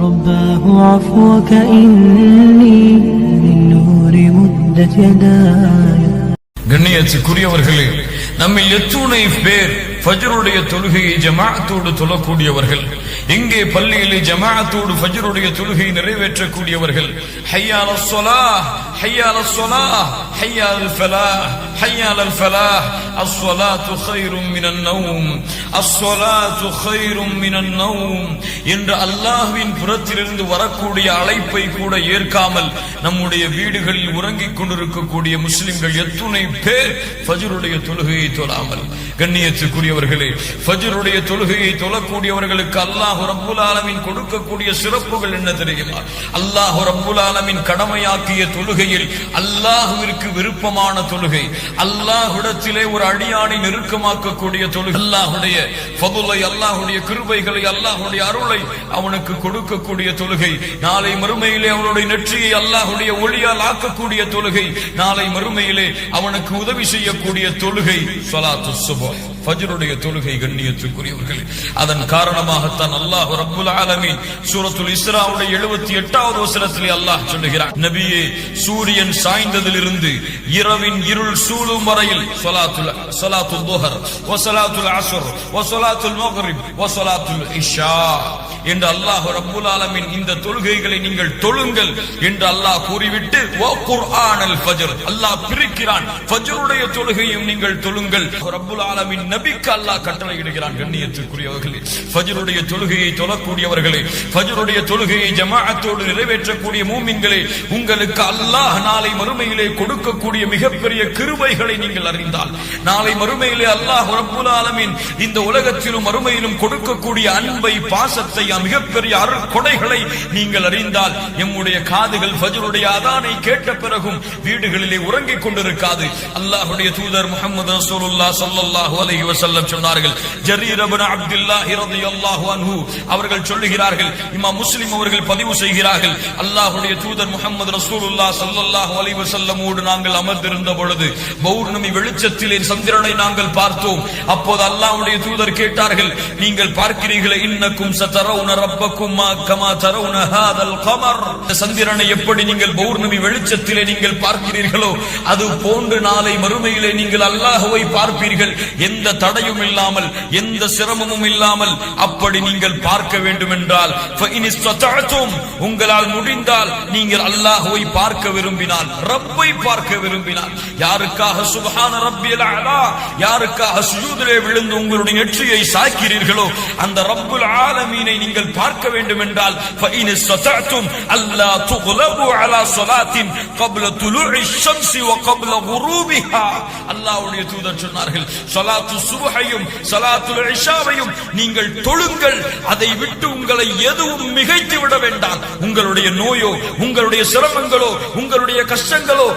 رباه عفوك إني من نور مدت يداي. கண்ணியத்துக்குரியவர்களே, நம்மில் எத்துணை பேர் ஃபஜ்ருடைய தொழுகையை ஜமாஅத்தோடு தொழக்கூடியவர்கள், எங்கே பள்ளியிலே ஜமாஅத்தோடு ஃபஜ்ருடைய தொழுகையை நிறைவேற்றக்கூடியவர்கள். ஹய்யா அலஸ் ஸலாஹ், ஹய்யா அலஸ் ஸலாஹ், ஹய்யா அல் ஃபலாஹ், ஹய்யா அல் ஃபலாஹ். அஸ்ஸலாத்து கைரும் மினன் நௌம், அஸ்ஸலாத்து கைரும் மினன் நௌம் என்ற அல்லாஹ்வின் புறத்திலிருந்து வரக்கூடிய அழைப்பை கூட ஏற்காமல் நம்முடைய வீடுகளில் உறங்கிக் கொண்டிருக்கக்கூடிய முஸ்லிம்கள் எத்துணை பேர் ஃபஜ்ருடைய தொழுகையை தொழாமல். கண்ணியத்துக்குரியவர்களே, ஃபஜ்ருடைய தொழுகையை தொழக்கூடியவர்களுக்கு அல்லாஹ் ரப்புல் ஆலமீன் கொடுக்கக்கூடிய சிறப்புகள் என்ன தெரியுமா? அல்லாஹ் ரப்புல் ஆலமீன் கடமையாக்கிய தொழுகையில் அல்லாஹ்விற்கு விருப்பமான தொழுகை, அல்லாஹ்விடத்திலே ஒரு அடியானை நெருக்கமாக்கக்கூடிய தொழுகை, அல்லாஹ்வுடைய ஃபதுலை, அல்லாஹ்வுடைய கிருபைகளை, அல்லாஹ்வுடைய அருளை அவனுக்கு கொடுக்கக்கூடிய தொழுகை, நாளை மறுமையிலே அவனுடைய நெற்றியை அல்லாஹ்வுடைய ஒளியால் ஆக்கக்கூடிய தொழுகை, நாளை மறுமையிலே அவனுக்கு உதவி செய்யக்கூடிய தொழுகை ஸலாத்து சுப்ஹ், ஃபஜ்ருடைய தொழுகை. கண்ணியத்துக்குரியவர்களே, அதன் காரணமாகத்தான் அல்லாஹ் ரப்புல் ஆலமீன் சூரத்துல் இஸ்ராவுடைய 78வது வசனத்திலே அல்லாஹ் சொல்லுகிறான், நபியே, சூரியன் சாய்ந்ததிலிருந்து இரவின் இருள் சூழும் வரையில் ஸலாத்துல் ظுஹர் வ ஸலாத்துல் அஸ்ர் வ ஸலாத்துல் மக்ரிப் வ ஸலாத்துல் இஷா என்று அல்லாஹ் ரப்புல் ஆலமீன் இந்த தொழுகைகளை நீங்கள் தொழுங்கள் என்று அல்லாஹ் கூறிவிட்டு வ குர்ஆனல் ஃபஜ்ர் அல்லாஹ் பிரிக்கிறான், ஃபஜ்ருடைய தொழுகையும் நீங்கள் தொழுங்கள். ரப்புல் ஆலமீன் நபிக்கு அல்லாஹ் கட்டளையிடுகிறான். கண்ணியத்துக்குரியவர்களே, ஃபஜ்ருடைய தொழுகையை தொழக்கூடியவர்களே, ஃபஜ்ருடைய தொழுகையை ஜமாஅத்தோடு நிறைவேற்றக்கூடிய மூமின்களே, உங்களுக்கு அல்லாஹ் நாளை மறுமையிலே கொடுக்கக்கூடிய மிகப்பெரிய கிருபைகளை நீங்கள் அறிந்தால், நாளை மறுமையிலே அல்லாஹ் ரப்புல் ஆலமீன் இந்த உலகத்திலும் மறுமையிலும் கொடுக்கக்கூடிய அன்பை, பாசத்தை, மிகப்பெரிய அருட்கொடைகளை நீங்கள் அறிந்தால், எம்முடைய காதுகள் ஃபஜ்ருடைய அதானை கேட்ட பிறகும் வீடுகளிலே உறங்கிக் கொண்டிருக்காது. அல்லாஹ்வுடைய தூதர் முஹம்மது ரசூலுல்லாஹ் ஸல்லல்லாஹு அலைஹி வஸல்லம் சொன்னார்கள், ஜரீர் இப்னு அப்துல்லாஹ் রাদিয়াল্লাহு அன்ஹு அவர்கள் சொல்லுகிறார்கள், இமாம் முஸ்லிம் அவர்கள் பதிவு செய்கிறார்கள், அல்லாஹ்வுடைய தூதர் முஹம்மது ரசூலுல்லாஹ் ஸல்லல்லாஹு அலைஹி வஸல்லமோடு நாங்கள் அமர்ந்திருந்த பொழுது பௌர்ணமி வெளிச்சத்திலே சந்திரனை நாங்கள் பார்த்தோம். அப்போது அல்லாஹ்வுடைய தூதர் கேட்டார்கள், நீங்கள் பார்க்கிறீர்களே, இன்னக்கும் சதரவுன ரப்பக்கும் கமா தரவுன ஹாதல் கமர், சந்திரனை எப்படி நீங்கள் பௌர்ணமி வெளிச்சத்திலே நீங்கள் பார்க்கிறீர்களோ அது போன்று நாளை மறுமையிலே நீங்கள் அல்லாஹ்வை பார்ப்பீர்கள், எந்த தடையும் இல்லாமல், எந்த சிரமமும் இல்லாமல். அப்படி நீங்கள் பார்க்க வேண்டும் என்றால் உங்களால் முடிந்தால் நீங்கள் அல்லாஹ்வை பார்க்க விரும்பினால், ரப்பை பார்க்க விரும்பினால், யாருக்காக சுப்ஹான ரப்பியல் அலா, யாருக்காக சுஜூதிலே விழுந்து உங்களுடைய நெற்றியை சாய்க்கிறீர்களோ அந்த ரப்புல் ஆலமீனை நீங்கள் பார்க்க வேண்டும் என்றால் அல்லா துக்லபு அலா ஸலாத்தின் قبل طلوع الشمس وقبل غروبها, அல்லாஹ்வுடைய தூதர் சொன்னார்கள், ஸலாத்து சுப்ஹையும் ஸலாத்துல் இஷாவையும் நீங்கள் தொழுங்கள், அதை விட்டு உங்களை எதுவும் மிகைத்து விட வேண்டாம். உங்களுடைய நோயோ, உங்களுடைய சிரமங்களோ, உங்களுடைய கஷ்டங்களோ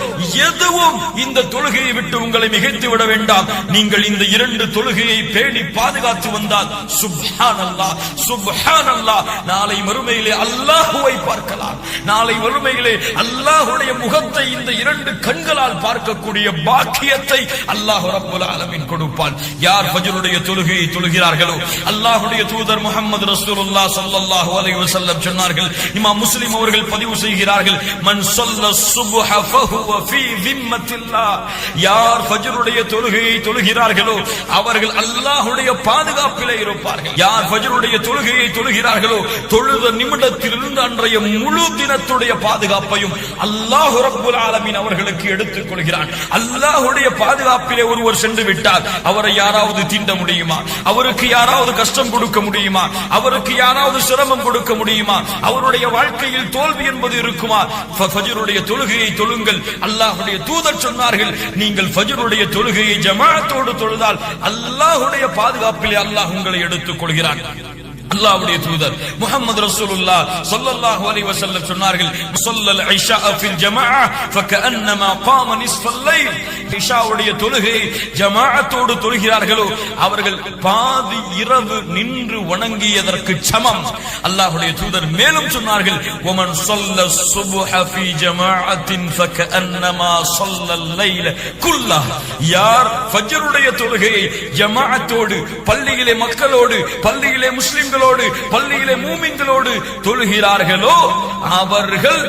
எதுவும் இந்த தொழுகையை விட்டு உங்களை மிகைத்து விட வேண்டாம். நீங்கள் இந்த இரண்டு தொழுகையை பேணி பாதுகாத்து வந்தால் சுப்ஹானல்லாஹ் சுப்ஹானல்லாஹ், நாளை மறுமையிலே அல்லாஹ்வை பார்க்கலாம். நாளை மறுமையிலே அல்லாஹ்வுடைய முகத்தை இந்த இரண்டு கண்களால் பார்க்கக்கூடிய பாக்கியத்தை அல்லாஹ் ரப்புல் ஆலமீன் கொடுப்பான். யார் ஃபஜ்ருடைய தொழுகையை தொழுகிறார்களோ, அல்லாஹ்வுடைய தூதர் முஹம்மது ரசூலுல்லாஹ் ஸல்லல்லாஹு அலைஹி வஸல்லம் சொன்னார்கள், இமாம் முஸ்லிம் அவர்கள் பதிவு செய்கிறார்கள், மன் ஸல்ல ஸுப்ஹ ஃபஹுவ ஃபீ ஸிம்மத்தில்லாஹ், யார் ஃபஜ்ருடைய தொழுகையை தொழுகிறார்களோ அவர்கள் அல்லாஹ்வுடைய பாதுகாப்பிலே இருப்பார்கள். யார் ஃபஜ்ருடைய தொழுகையை தொழுகிறார்களோ தொழுத நிமிடத்திலிருந்து அன்றைய முழு தினத்துடைய பாதுகாப்பையும் அல்லாஹ் ரப்புல் ஆலமீன் அவர்களுக்கு எடுத்துக் கொள்கிறான். அல்லாஹ்வுடைய பாதுகாப்பிலே ஒருவர் சென்று விட்டார், அவரை யாராவது தீண்ட முடியுமா? அவருக்கு யாராவது கஷ்டம் கொடுக்க முடியுமா? அவருக்கு யாராவது சிரமம் கொடுக்க முடியுமா? அவருடைய வாழ்க்கையில் தோல்வி என்பது இருக்குமா? ஃபஜ்ருடைய தொழுகையை தொழுங்கள். அல்லாஹ்வுடைய தூதர் சொன்னார்கள், நீங்கள் ஃபஜ்ருடைய தொழுகையை ஜமாஅத்தோடு தொழுதால் அல்லாஹ்வுடைய பாதுகாப்பிலே அல்லாஹ் உங்களை எடுத்துக் கொள்கிறான். அல்லாஹ்வுடைய தூதர் முஹம்மது ரசூலுல்லாஹ் ஸல்லல்லாஹு அலைஹி வஸல்லம் சொன்னார்கள், ஸல்லல் இஷா ஃபில் ஜமாஅ ஃபகஅன்னமா காம நிஸ்ஃபல் லைல், இஷாவுடைய தொழுகையை ஜமாஅத்தோடு தொழுகிறார்களோ அவர்கள் பாதி இரவு நின்று வணங்கியதற்கு சமம். அல்லாஹ்வுடைய தூதர் மேலும் சொன்னார்கள், வமன் ஸல்ல ஸுப்ஹ ஃபீ ஜமாஅத்தின் ஃபகஅன்னமா ஸல்லல் லைல குல்லஹ், யார் ஃபஜ்ருடைய தொழுகையை ஜமாஅத்தோடு பள்ளியிலே மக்களோடு, பள்ளியிலே முஸ்லிம்கள் முஸ்லிம்களோடு பள்ளியிலே மூமின்களோடு தொழுகிறார்களோ அவர்கள்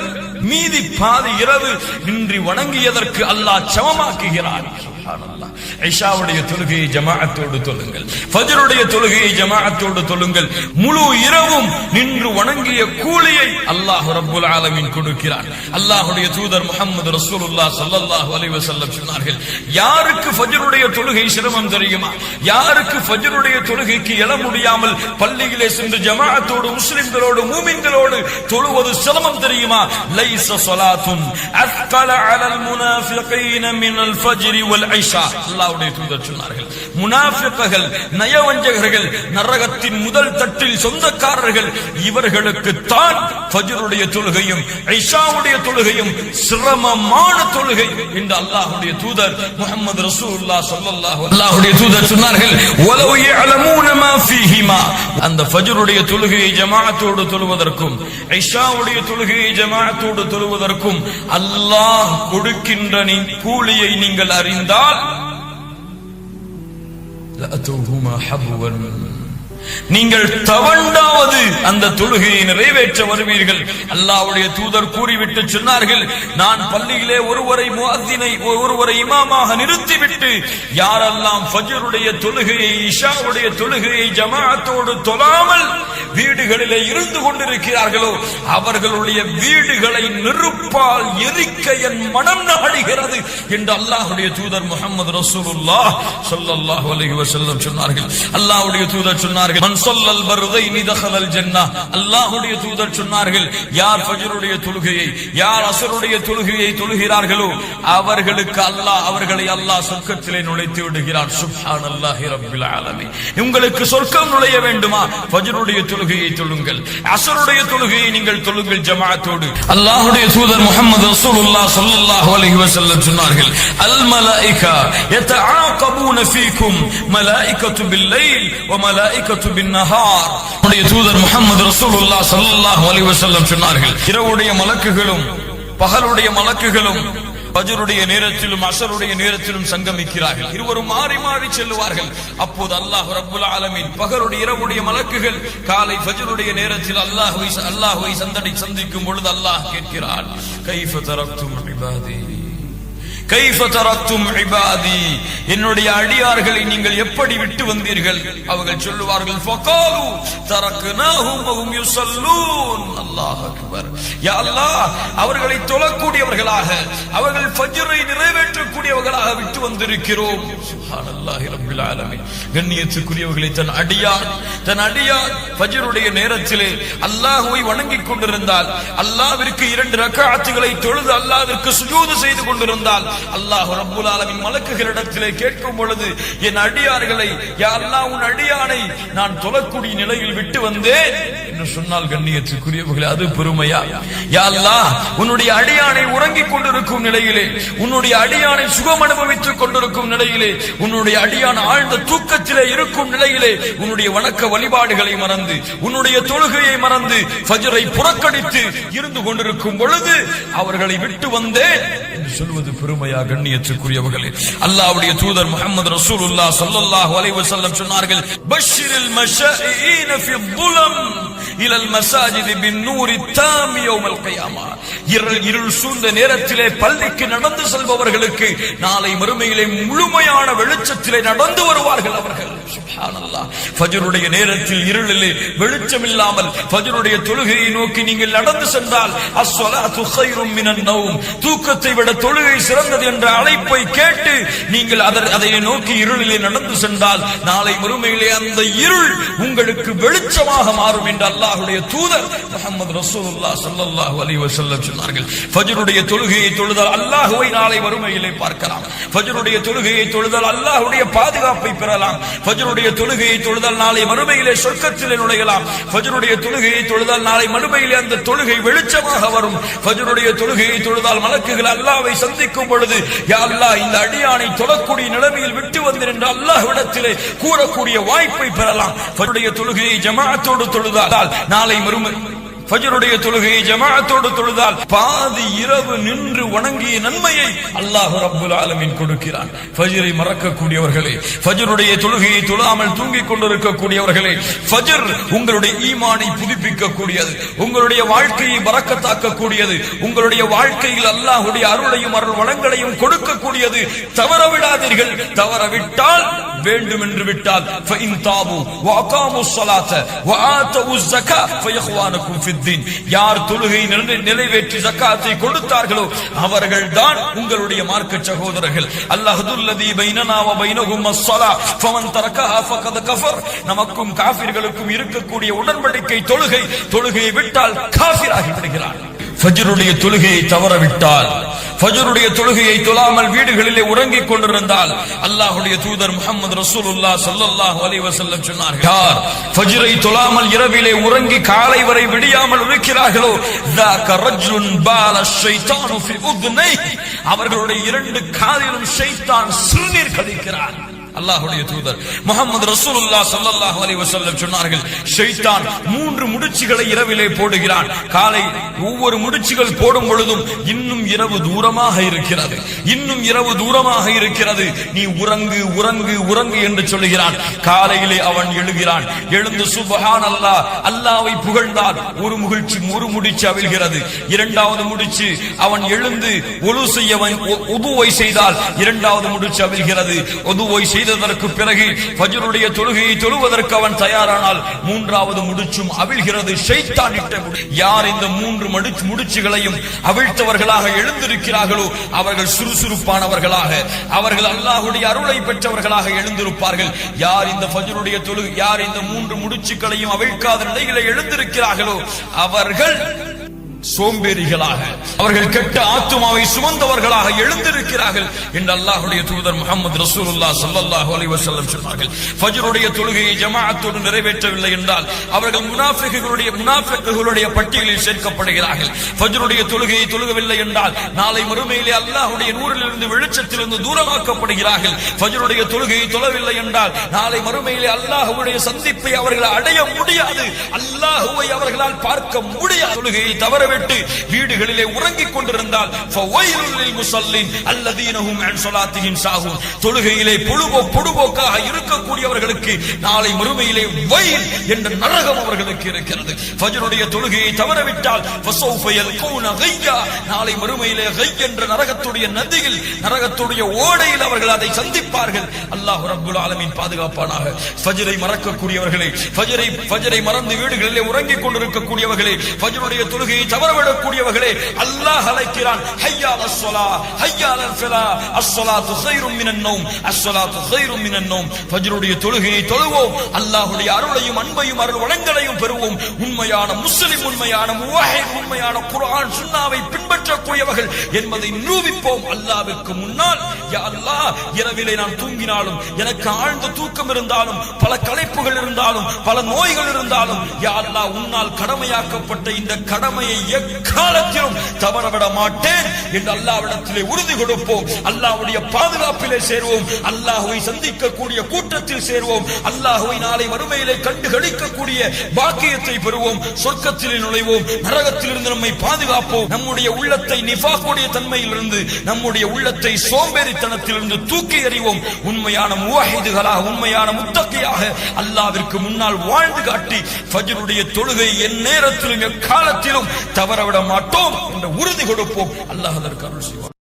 மீதி பாதி இரவு நின்று வணங்கியதற்கு அல்லாஹ் சமமாக்குகிறான். சுப்ஹானல்லாஹ். இஷாவுடைய தொழுகையை ஜமாஅத்தோடு தொழுங்கள், ஃபஜ்ருடைய தொழுகையை ஜமாஅத்தோடு தொழுங்கள். முழு இரவும் நின்று வணங்கிய கூலியை அல்லாஹ் ரப்பல் ஆலமீன் கொடுக்கிறான். அல்லாஹ்வுடைய தூதர் முஹம்மது ரசூலுல்லாஹ் ஸல்லல்லாஹு அலைஹி வஸல்லம் சொன்னார்கள், யாருக்கு ஃபஜ்ருடைய தொழுகை சிரமம் தெரியுமா, யாருக்கு ஃபஜ்ருடைய தொழுகைக்கு எழ முடியாமல் பள்ளியிலே சென்று ஜமாஅத்தோடு முஸ்லிம்களோடு மூமின்களோடு தொழுவது சிரமம் தெரியுமா, லைஸ ஸலாத்துன் அஸ்கல அலல் முனாஃபிகீன மினல் ஃபஜ்ரி வல் இஷா. அல்லாஹ்வுடைய தூதர் சொன்னார்கள், முனாஃபிக்குகள் நயவஞ்சகர்கள் நரகத்தின் முதல் தட்டில் சொந்தக்காரர்கள் இவர்களுக்கு தான் ஃபஜ்ருடைய தொழுகையும் இஷாவுடைய தொழுகையும் சிரமமான தொழுகை என்று அல்லாஹ்வுடைய தூதர் முஹம்மது ரசூலுல்லாஹ் ஸல்லல்லாஹு அல்லாஹ்வுடைய தூதர் சொன்னார்கள், வலவ் யஅலமூன மா ஃபீஹிமா. அந்த ஃபஜ்ருடைய தொழுகையை ஜமாஅத்தோடு தொழுவதற்கும் இஷாவுடைய தொழுகையை ஜமாஅத்தோடு தொழுவதற்கும் அல்லாஹ் கொடுக்கின்ற கூலியை நீங்கள் அறிந்தால் நீங்கள் தவண்டாவது அந்த தொழுகையை நிறைவேற்ற வருவீர்கள். அல்லாஹ்வுடைய தூதர் கூறிவிட்டு சொன்னார்கள், நான் பள்ளியிலே ஒருவரை இமாமாக நிறுத்திவிட்டு யாரெல்லாம் ஃபஜ்ருடைய தொழுகையை இஷாவுடைய தொழுகையை ஜமாஅத்தோடு தொழாமல் வீடுகளிலே இருந்து கொண்டிருக்கிறார்களோ அவர்களுடைய வீடுகளை நெருப்பால் எரிக்க என் மனம் நாடுகிறது என்று அல்லாஹ்வுடைய தூதர் முஹம்மது ரசூலுல்லாஹ் ஸல்லல்லாஹு அலைஹி வஸல்லம் சொன்னார்கள். அல்லாஹ்வுடைய தூதர் சொன்னார்கள், மன் ஸல்லல் பர்தைனி தഖலல் ஜன்னah. அல்லாஹ்வுடைய தூதர் சொன்னார்கள், யார் ஃபஜ்ருடைய தொழுகையை யார் அஸ்ருடைய தொழுகையை தொழுகிறார்களோ அவர்களை அல்லாஹ் சொர்க்கத்திலே நுழைத்து விடுகிறான். சுப்ஹானல்லாஹி ரப்பில் ஆலமீன். உங்களுக்கு சொர்க்கம் நுழைய வேண்டுமா, ஃபஜ்ருடைய தொழுகையை தொழுங்கள், அஸ்ருடைய தொழுகையை நீங்கள் தொழுங்கள் ஜமாஅத்தோடு. அல்லாஹ்வுடைய தூதர் முஹம்மது ரசூலுல்லாஹ் ஸல்லல்லாஹு அலைஹி வஸல்லம் சொன்னார்கள், அல் மலாயிகா யதஆகபூன ஃபீக்கும் மலாயிகத்து பில்-லைல் வ மலாயிகத்து பின்-நஹார். நம்முடைய தூதர் முஹம்மது ரசூலுல்லாஹ் ஸல்லல்லாஹு அலைஹி வஸல்லம் சொன்னார்கள், இரவுடைய மலக்குகளும் பகலுடைய மலக்குகளும் ஃபஜ்ருடைய நேரத்திலும் அஸ்ருடைய நேரத்திலும் சங்கமிக்கிறார்கள். இருவரும் மாறி மாறி செல்வார்கள். அப்போது அல்லாஹ் ரப்பல் ஆலமீன் பகலுடைய இரவுடைய மலக்குகள் காலை ஃபஜ்ருடைய நேரத்தில் அல்லாஹ்வை சந்திக்கும் பொழுது அல்லாஹ் கேட்கிறான், கைஃப தரக்தும் இபாதி கைஃப தரக்தும் இபாதி, என்னுடைய அடியார்களை நீங்கள் எப்படி விட்டு வந்தீர்கள்? அவர்கள் சொல்லுவார்கள், ஃபகாலு தரக்னாஹும் வஹும் யுஸல்லூன். அல்லாஹ் அக்பர். யா அல்லாஹ், அவர்களை தொழக்கூடியவர்களாக அவர்கள் ஃபஜ்ரை நிறைவேற்றக்கூடியவர்களாக விட்டு வந்திருக்கிறோம். சுப்ஹானல்லாஹி ரப்பில் ஆலமீன். கண்ணியத்துக்குரியவர்களை தன் அடியார் ஃபஜ்ருடைய நேரத்திலே அல்லாஹ்வை வணங்கிக் கொண்டிருந்தால், அல்லாஹ்விற்கு 2 ரக்அத்துகளை தொழுது அல்லாஹ்விற்கு சுஜூது செய்து கொண்டிருந்தால் அல்லாஹ் ரப்பல் ஆலமீன் மலக்குகளிடத்திலே கேட்கும் பொழுது, என் அடியார்களை யா அல்லாஹ் உன் அடியானை நான் தொழக்கூடிய நிலையில் விட்டு வந்தேன் என்று சொன்னால் கண்ணியத்துக்குரியவர்களே அது பெருமையா? யா அல்லாஹ், உன்னுடைய அடியானை உறங்கிக் கொண்டிருக்கும் நிலையிலே, உன்னுடைய அடியானை சுகம் அனுபவித்துக் கொண்டிருக்கும் நிலையிலே, உன்னுடைய அடியான் ஆழ்ந்த தூக்கத்திலே இருக்கும் நிலையிலே உன்னுடைய வணக்க வழிபாடுகளை மறந்து உன்னுடைய தொழுகையை மறந்து ஃபஜ்ரை புறக்கணித்து இருந்து கொண்டிருக்கும் பொழுது அவர்களை விட்டு வந்தேன் என்று சொல்வது பெருமையா? கண்ணியத்துக்குரியவர்களே, அல்லாஹ்வுடைய தூதர் முஹம்மது ரசூலுல்லாஹ் ஸல்லல்லாஹு அலைஹி வஸல்லம் சொன்னார்கள், பஷ்ஷிரில் மஷாயின ஃபி ظுலம் இலல் மசாஜித் பின்-நூரி தாம் யௌமல் கியாமா. இருள் சூழ்ந்த நேரத்திலே பள்ளிக்கு நடந்து செல்பவர்களுக்கு நாளை மறுமையிலே முழுமையான வெளிச்சத்திலே நடந்து வருவார்கள் அவர்கள். சுப்ஹானல்லாஹ். ஃபஜ்ருடைய நேரத்தில் இருளிலே வெளிச்சம் இல்லாமல் ஃபஜ்ருடைய தொழுகையை நோக்கி நீங்கள் நடந்து சென்றால், அஸ்ஸலாத்து கைரும் மினன் நௌம், தூக்கத்தை விட தொழுகை சிறந்தது என்ற அழைப்பை கேட்டு நீங்கள் அதை நோக்கி இருளிலே நடந்து சென்றால் நாளை மறுமையிலே அந்த இருள் உங்களுக்கு வெளிச்சமாக மாறும் என்று அல்லாஹ்வுடைய தூதர் முஹம்மது ரசூலுல்லாஹ் ஸல்லல்லாஹு அலைஹி வஸல்லம் சொன்னார்கள். ஃபஜ்ருடைய தொழுகையை தொழுதால் அல்லாஹ்வை நாளை மறுமையிலே பார்க்கலாம். ஃபஜ்ருடைய தொழுகையை தொழுதால் அல்லாஹ்வுடைய பாதுகாப்பை பெறலாம். ஃபஜ்ருடைய தொழுகையை தொழுதால் நாளை மறுமையிலே சொர்க்கத்திலே நுழையலாம். ஃபஜ்ருடைய தொழுகையை தொழுதால் நாளை மறுமையிலே அந்த தொழுகை வெளிச்சமாக வரும். ஃபஜ்ருடைய தொழுகையை தொழுதால் மலக்குகள் அல்லாஹ்வை சந்திக்கும் பொழுது, யா அல்லாஹ், இந்த அடியானை தொழக்கூடிய நிலைமையில் விட்டு வந்தேன் என்று அல்லாஹ்விடத்திலே கூறக்கூடிய வாய்ப்பை பெறலாம். ஃபஜ்ருடைய தொழுகையை ஜமாஅத்தோடு தொழுதால் நாளை ஃபஜ்ருடைய தொழுகையை ஜமாஅத்தோடு தொழுதால் பாதி இரவு நின்று வணங்கிய நன்மையை அல்லாஹ் ரப்புல் ஆலமீன் கொடுக்கிறான். ஃபஜ்ரை மறக்கக்கூடியவர்களே, ஃபஜ்ருடைய தொழுகையை தொழாமல் தூங்கிக் கொண்டிருக்கக்கூடியவர்களே, ஃபஜ்ர் உங்களுடைய ஈமானை புதுப்பிக்க கூடியது, உங்களுடைய வாழ்க்கையை பரக்கத்தாக்க கூடியது, உங்களுடைய வாழ்க்கையில் அல்லாஹ்வுடைய அருளையும் அருள் வளங்களையும் கொடுக்கக்கூடியது. தவறவிடாதீர்கள். தவறவிட்டால் வேண்டும் என்று விட்டால் فإن تابوا وأقاموا الصلاة وآتوا الزكاة فإخوانكم في الدين. யார் தொழுகை நிறைவேற்றி ஜகாத்தை கொடுத்தார்களோ அவர்கள்தான் உங்களுடைய மார்க்க சகோதரர்கள். அல்லாஹுல்லதி பைனனா வ பைனஹும் அஸ்ஸலா ஃபமன் தரக்கஹா ஃபகத் கஃபர். நமக்கும் காஃபிர்களுக்கும் இருக்கக்கூடிய உடன்படிக்கை தொழுகையை விட்டால் காஃபிராகி விடுகிறார். ஃபஜ்ருடைய தொழுகையை தவறவிட்டால், ஃபஜ்ருடைய தொழுகையை தொழாமல் வீடுகளிலே உறங்கிக் கொண்டிருந்தால் அல்லாஹ்வுடைய தூதர் முஹம்மது ரசூலுல்லாஹ் ஸல்லல்லாஹு அலைஹி வஸல்லம் சொன்னார்கள், யார் ஃபஜ்ரை தொழாமல் இரவிலே உறங்கி காலை வரை விடியாமல் இருக்கிறார்களோ ذاك رجل بال الشيطان في اذنيه. அவர்களுடைய இரண்டு காதிலும் ஷைத்தான் சிறுநீர் கழிக்கிறான். அல்லாஹ்வுடைய தூதர் முஹம்மது ரசூலுல்லாஹ் ஸல்லல்லாஹு அலைஹி வஸல்லம் சொன்னார்கள், ஷைத்தான் 3 முடிச்சுகளை இரவிலே போடுகிறான். காலை ஒவ்வொரு முடிச்சுகள் போடும் பொழுதும் இன்னும் இரவு தூரமாக இருக்கிறது, இன்னும் இரவு தூரமாக இருக்கிறது, நீ உறங்கு உறங்கு உறங்கு என்று சொல்லுகிறான். காலையிலே அவன் எழுகிறான். எழுந்து சுப்ஹானல்லாஹ் அல்லாஹ்வை புகழ்ந்தால் ஒரு முடிச்சு அவிழ்கிறது. இரண்டாவது முடிச்சு அவன் எழுந்து ஒது செய்யவன் உதுவை செய்தால் இரண்டாவது முடிச்சு அவிழ்கிறது. உதுவை செய்ததற்கு பிறகு ஃபஜ்ருடைய தொழுகையை தொழுவதற்கு அவன் தயாரானால் மூன்றாவது முடிச்சும் அவிழ்கிறது. ஷைத்தான் இட்ட யார் இந்த 3 முடிச்சுகளையும் அவிழ்த்தவர்களாக எழுந்திருக்கிறார்களோ அவர்கள் சுறுசுறுப்பானவர்களாக, அவர்கள் அல்லாஹ்வுடைய அருளை பெற்றவர்களாக எழுந்திருப்பார்கள். யார் இந்த ஃபஜ்ருடைய தொழுகை, யார் இந்த 3 முடிச்சுகளையும் அவிழ்க்காத நிலையிலே எழுந்திருக்கிறார்களோ அவர்கள் சோம்பேறிகளாக, அவர்கள் கெட்ட ஆத்துமாவை சுமந்தவர்களாக எழுந்திருக்கிறார்கள் என்று அல்லாஹ்வுடைய தூதர் முஹம்மது ரசூலுல்லாஹ் ஸல்லல்லாஹு அலைஹி வஸல்லம் சொன்னார்கள். ஃபஜ்ருடைய தொழுகையை ஜமாஅத்தோடு நிறைவேற்றவில்லை என்றால் அவர்கள் முனாஃபிக்குகளுடைய பட்டியலில் சேர்க்கப்படுகிறார்கள். ஃபஜ்ருடைய தொழுகையை தொழுகவில்லை என்றால் நாளை மறுமையிலே அல்லாஹ்வுடைய நூரிலிருந்து வெளிச்சத்திலிருந்து தூரமாக்கப்படுகிறார்கள். ஃபஜ்ருடைய தொழுகையை தொழவில்லை என்றால் நாளை மறுமையிலே அல்லாஹ்வுடைய சந்திப்பை அவர்கள் அடைய முடியாது, அல்லாஹ்வை அவர்களால் பார்க்க முடியாது. தொழுகையை தவற விட்டு வீடுகளிலே உறங்கிக் கொண்டிருந்தால் தொழுகையிலே பொடுபோக்காக இருக்கக்கூடியவர்களுக்கு நாளை மறுமையிலே வயல் என்ற நரகம் அவர்களுக்கு இருக்கிறது. ஃபஜ்ருடைய தொழுகையை தவறவிட்டால் நாளை மறுமையிலே கை என்ற நரகத்துடைய நதியில், நரகத்துடைய ஓடையில் அவர்கள் அதை சந்திப்பார்கள். அல்லாஹ் ரப்புல் ஆலமீன் பாதுகாப்பானாக. ஃபஜ்ரை மறக்கக்கூடியவர்களே, ஃபஜ்ரை மறந்து வீடுகளிலே உறங்கிக் கொண்டிருக்கக்கூடியவர்களே, ஃபஜ்ருடைய தொழுகையை தவறவிடக்கூடியவர்களே, அல்லாஹ் அழைக்கிறான், ஹய்யா அலஸ் ஸலாஹ் ஹய்யா அலல் ஃபலாஹ், அஸ்ஸலாத்து கைரும் மினன் நௌம், அஸ்ஸலாத்து கைரும் மினன் நௌம். ஃபஜ்ருடைய தொழுகையை தொழுவோம், அல்லாஹ்வுடைய அருளையும் அன்பையும் அருள் வளங்களையும் பெறுவோம். உண்மையான முஸ்லிம், உண்மையான முவஹித், உண்மையான குர்ஆன் சுன்னாவை பின்பற்றக்கூடியவர்கள் என்பதை நிரூபிப்போம். அல்லாஹ்வுக்கு முன்னால் யா அல்லாஹ், இரவிலே நான் தூங்கினாலும், எனக்கு ஆழ்ந்த தூக்கம் இருந்தாலும், பல களைப்புகள் இருந்தாலும், பல நோய்கள் இருந்தாலும், யா அல்லாஹ் உன்னால் கடமையாக்கப்பட்ட இந்த கடமையை எக்காலத்திலும் தவறவிட மாட்டேன் என்று அல்லாஹ்விடத்திலே உறுதி கொடுப்போம். அல்லாஹ்வுடைய பாதுகாப்பிலே சேர்வோம், அல்லாஹ்வை சந்திக்கக்கூடிய கூட்டத்தில் சேர்வோம், அல்லாஹ்வை நாளை மறுமையிலே கண்டு களிக்கக்கூடிய பாக்கியத்தை பெறுவோம், சொர்க்கத்திலே நுழைவோம், நரகத்திலிருந்து நம்மை பாதுகாப்போம். நம்முடைய உள்ளத்தை நிஃபாக்குடைய தன்மையிலிருந்து, நம்முடைய உள்ளத்தை சோம்பேறித்தனத்திலிருந்து தூக்கி எறிவோம். உண்மையான முவஹிதுகளாக, உண்மையான முத்தகியாக அல்லாஹ்விற்கு முன்னால் வாழ்ந்து காட்டி ஃபஜ்ருடைய தொழுகை என் நேரத்திலும் எக்காலத்திலும் தவறவிட மாட்டோம் என்ற உறுதி கொடுப்போம். அல்லாஹ் அதற்கு அருள் செய்வார்.